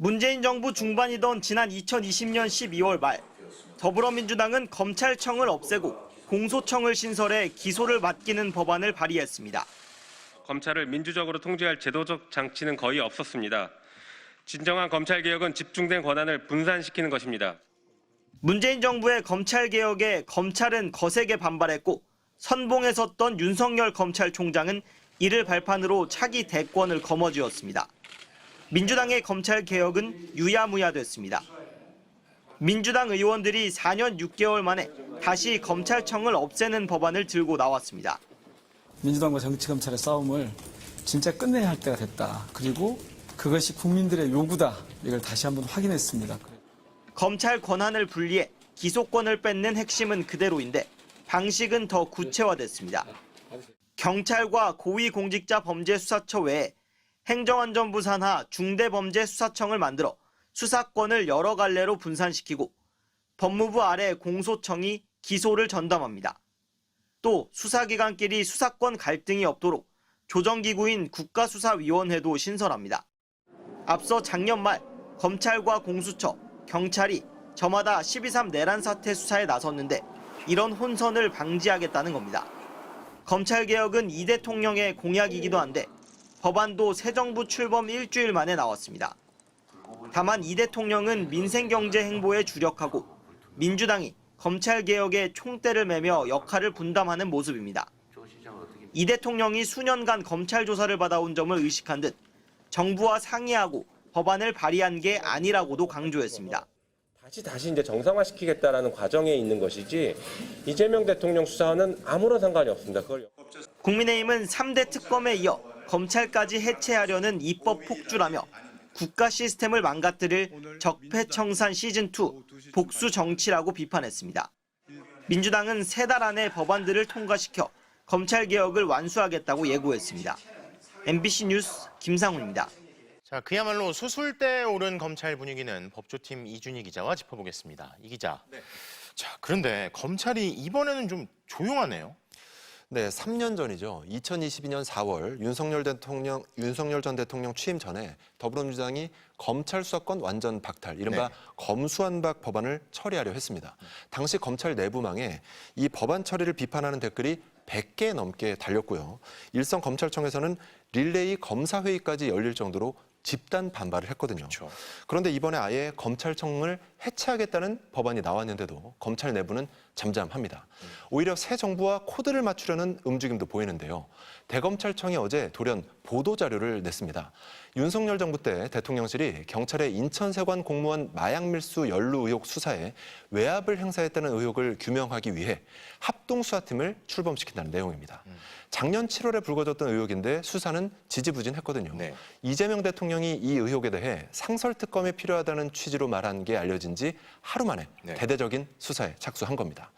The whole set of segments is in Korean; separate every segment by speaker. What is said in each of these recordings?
Speaker 1: 문재인 정부 중반이던 지난 2020년 12월 말 더불어민주당은 검찰청을 없애고 공소청을 신설해 기소를 맡기는 법안을 발의했습니다.
Speaker 2: 검찰을 민주적으로 통제할 제도적 장치는 거의 없었습니다. 진정한 검찰개혁은 집중된 권한을 분산시키는 것입니다.
Speaker 1: 문재인 정부의 검찰개혁에 검찰은 거세게 반발했고 선봉에 섰던 윤석열 검찰총장은 이를 발판으로 차기 대권을 거머쥐었습니다. 민주당의 검찰개혁은 유야무야됐습니다. 민주당 의원들이 4년 6개월 만에 다시 검찰청을 없애는 법안을 들고 나왔습니다.
Speaker 3: 민주당과 정치검찰의 싸움을 진짜 끝내야 할 때가 됐다. 그리고 그것이 국민들의 요구다. 이걸 다시 한번 확인했습니다.
Speaker 1: 검찰 권한을 분리해 기소권을 뺏는 핵심은 그대로인데 방식은 더 구체화됐습니다. 경찰과 고위공직자범죄수사처 외에 행정안전부 산하 중대범죄수사청을 만들어 수사권을 여러 갈래로 분산시키고 법무부 아래 공소청이 기소를 전담합니다. 또 수사기관끼리 수사권 갈등이 없도록 조정기구인 국가수사위원회도 신설합니다. 앞서 작년 말 검찰과 공수처, 경찰이 저마다 12.3 내란 사태 수사에 나섰는데 이런 혼선을 방지하겠다는 겁니다. 검찰개혁은 이 대통령의 공약이기도 한데 법안도 새 정부 출범 일주일 만에 나왔습니다. 다만 이 대통령은 민생경제 행보에 주력하고 민주당이 검찰개혁에 총대를 매며 역할을 분담하는 모습입니다. 이 대통령이 수년간 검찰 조사를 받아온 점을 의식한 듯 정부와 상의하고 법안을 발의한 게 아니라고도 강조했습니다.
Speaker 4: 다시 이제 정상화시키겠다라는 과정에 있는 것이지 이재명 대통령 수사와는 아무런 상관이 없습니다.
Speaker 1: 국민의힘은 3대 특검에 이어 검찰까지 해체하려는 입법 폭주라며 국가 시스템을 망가뜨릴 적폐청산 시즌2 복수 정치라고 비판했습니다. 민주당은 3달 안에 법안들을 통과시켜 검찰개혁을 완수하겠다고 예고했습니다. MBC 뉴스 김상훈입니다.
Speaker 5: 자, 그야말로 수술대에 오른 검찰 분위기는 법조팀 이준희 기자와 짚어보겠습니다. 이 기자.
Speaker 6: 네.
Speaker 5: 자, 그런데 검찰이 이번에는 좀 조용하네요.
Speaker 6: 네, 3년 전이죠. 2022년 4월 윤석열 전 대통령 취임 전에 더불어민주당이 검찰 수사권 완전 박탈, 이른바 검수완박 법안을 처리하려 했습니다. 당시 검찰 내부망에 이 법안 처리를 비판하는 댓글이 100개 넘게 달렸고요. 일선 검찰청에서는 릴레이 검사회의까지 열릴 정도로 집단 반발을 했거든요.
Speaker 5: 그렇죠.
Speaker 6: 그런데 이번에 아예 검찰청을 해체하겠다는 법안이 나왔는데도 검찰 내부는 잠잠합니다. 오히려 새 정부와 코드를 맞추려는 움직임도 보이는데요. 대검찰청이 어제 돌연 보도자료를 냈습니다. 윤석열 정부 때 대통령실이 경찰의 인천세관 공무원 마약 밀수 연루 의혹 수사에 외압을 행사했다는 의혹을 규명하기 위해 합동수사팀을 출범시킨다는 내용입니다. 작년 7월에 불거졌던 의혹인데 수사는 지지부진했거든요.
Speaker 5: 네.
Speaker 6: 이재명 대통령이 이 의혹에 대해 상설특검이 필요하다는 취지로 말한 게 알려진 지 하루 만에 대대적인 수사에 착수한 겁니다.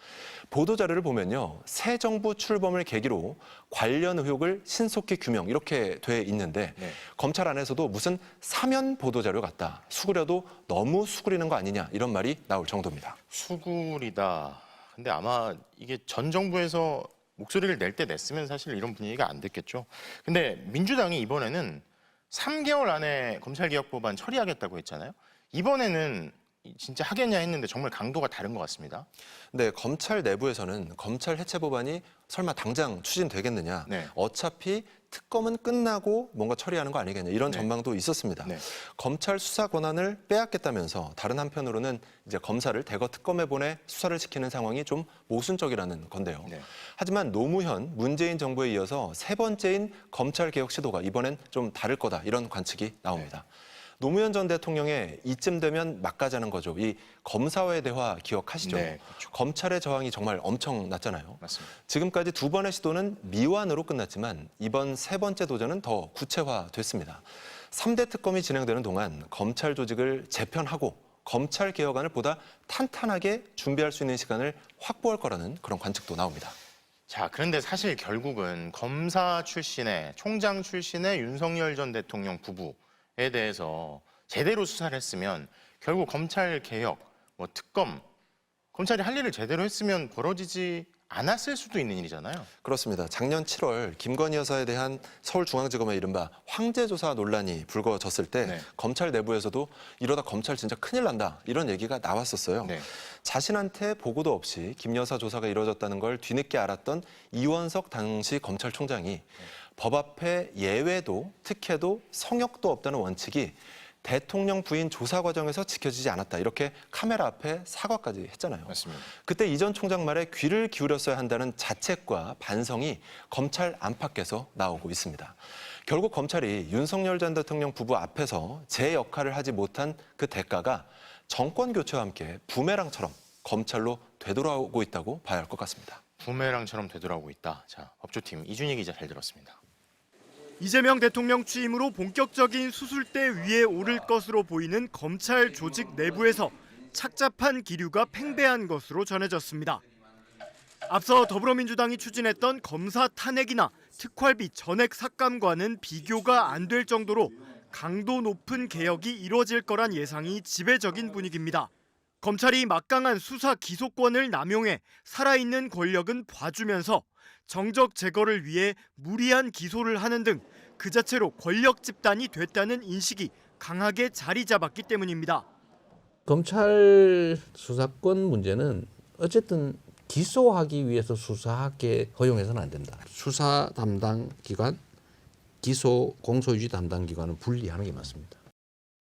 Speaker 6: 보도자료를 보면요. 새 정부 출범을 계기로 관련 의혹을 신속히 규명 이렇게 돼 있는데 검찰 안에서도 무슨 사면 보도자료 같다. 수그려도 너무 수그리는 거 아니냐 이런 말이 나올 정도입니다.
Speaker 5: 수굴이다. 근데 아마 이게 전 정부에서 목소리를 낼 때 냈으면 사실 이런 분위기가 안 됐겠죠. 근데 민주당이 이번에는 3개월 안에 검찰개혁 법안 처리하겠다고 했잖아요. 이번에는 진짜 하겠냐 했는데 정말 강도가 다른 것 같습니다.
Speaker 6: 네, 검찰 내부에서는 검찰 해체 법안이 설마 당장 추진되겠느냐. 어차피 특검은 끝나고 뭔가 처리하는 거 아니겠냐. 이런 전망도 있었습니다. 검찰 수사 권한을 빼앗겠다면서 다른 한편으로는 이제 검사를 대거 특검에 보내 수사를 시키는 상황이 좀 모순적이라는 건데요. 하지만 노무현, 문재인 정부에 이어서 세 번째인 검찰 개혁 시도가 이번엔 좀 다를 거다. 이런 관측이 나옵니다. 노무현 전 대통령의 이쯤 되면 막가자는 거죠. 이 검사와의 대화 기억하시죠?
Speaker 5: 그렇죠.
Speaker 6: 검찰의 저항이 정말 엄청났잖아요.
Speaker 5: 맞습니다.
Speaker 6: 지금까지 2번의 시도는 미완으로 끝났지만 이번 세 번째 도전은 더 구체화됐습니다. 3대 특검이 진행되는 동안 검찰 조직을 재편하고 검찰 개혁안을 보다 탄탄하게 준비할 수 있는 시간을 확보할 거라는 그런 관측도 나옵니다.
Speaker 5: 자, 그런데 사실 결국은 검사 출신의, 총장 출신의 윤석열 전 대통령 부부에 대해서 제대로 수사를 했으면 결국 검찰 개혁, 특검, 검찰이 할 일을 제대로 했으면 벌어지지 안 왔을 수도 있는 일이잖아요.
Speaker 6: 그렇습니다. 작년 7월 김건희 여사에 대한 서울중앙지검의 이른바 황제조사 논란이 불거졌을 때
Speaker 5: 네.
Speaker 6: 검찰 내부에서도 이러다 검찰 진짜 큰일 난다 이런 얘기가 나왔었어요.
Speaker 5: 네.
Speaker 6: 자신한테 보고도 없이 김 여사 조사가 이루어졌다는 걸 뒤늦게 알았던 이원석 당시 검찰총장이 법 앞에 예외도 특혜도 성역도 없다는 원칙이 대통령 부인 조사 과정에서 지켜지지 않았다. 이렇게 카메라 앞에 사과까지 했잖아요.
Speaker 5: 맞습니다.
Speaker 6: 그때 이 전 총장 말에 귀를 기울였어야 한다는 자책과 반성이 검찰 안팎에서 나오고 있습니다. 결국 검찰이 윤석열 전 대통령 부부 앞에서 제 역할을 하지 못한 그 대가가 정권 교체와 함께 부메랑처럼 검찰로 되돌아오고 있다고 봐야 할 것 같습니다.
Speaker 5: 부메랑처럼 되돌아오고 있다. 자, 법조팀 이준희 기자 잘 들었습니다.
Speaker 1: 이재명 대통령 취임으로 본격적인 수술대 위에 오를 것으로 보이는 검찰 조직 내부에서 착잡한 기류가 팽배한 것으로 전해졌습니다. 앞서 더불어민주당이 추진했던 검사 탄핵이나 특활비 전액 삭감과는 비교가 안 될 정도로 강도 높은 개혁이 이뤄질 거란 예상이 지배적인 분위기입니다. 검찰이 막강한 수사 기소권을 남용해 살아있는 권력은 봐주면서 정적 제거를 위해 무리한 기소를 하는 등 그 자체로 권력 집단이 됐다는 인식이 강하게 자리 잡았기 때문입니다.
Speaker 7: 검찰 수사권 문제는 어쨌든 기소하기 위해서 수사하게 허용해서는 안 된다. 수사 담당 기관, 기소 공소유지 담당 기관은 분리하는 게 맞습니다.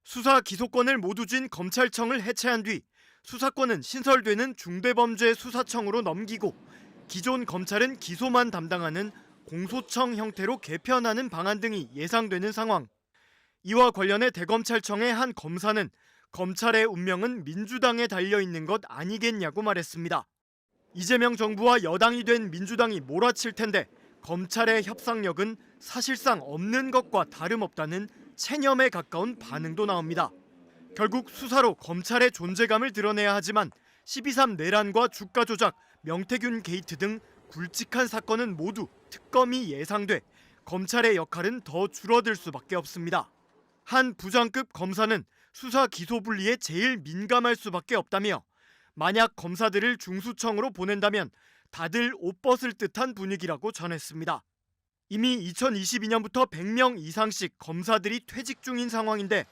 Speaker 1: 수사 기소권을 모두 쥔 검찰청을 해체한 뒤 수사권은 신설되는 중대범죄수사청으로 넘기고 기존 검찰은 기소만 담당하는 공소청 형태로 개편하는 방안 등이 예상되는 상황. 이와 관련해 대검찰청의 한 검사는 검찰의 운명은 민주당에 달려있는 것 아니겠냐고 말했습니다. 이재명 정부와 여당이 된 민주당이 몰아칠 텐데 검찰의 협상력은 사실상 없는 것과 다름없다는 체념에 가까운 반응도 나옵니다. 결국 수사로 검찰의 존재감을 드러내야 하지만 12.3 내란과 주가 조작, 명태균 게이트 등 굵직한 사건은 모두 특검이 예상돼 검찰의 역할은 더 줄어들 수밖에 없습니다. 한 부장급 검사는 수사 기소 분리에 제일 민감할 수밖에 없다며 만약 검사들을 중수청으로 보낸다면 다들 옷 벗을 듯한 분위기라고 전했습니다. 이미 2022년부터 100명 이상씩 검사들이 퇴직 중인 상황인데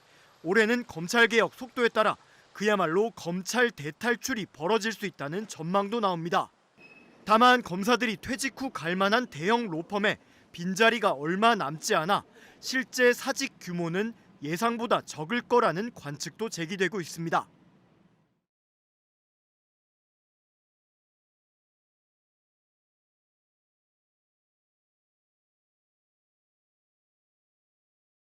Speaker 1: 올해는 검찰개혁 속도에 따라 그야말로 검찰 대탈출이 벌어질 수 있다는 전망도 나옵니다. 다만 검사들이 퇴직 후 갈 만한 대형 로펌에 빈자리가 얼마 남지 않아 실제 사직 규모는 예상보다 적을 거라는 관측도 제기되고 있습니다.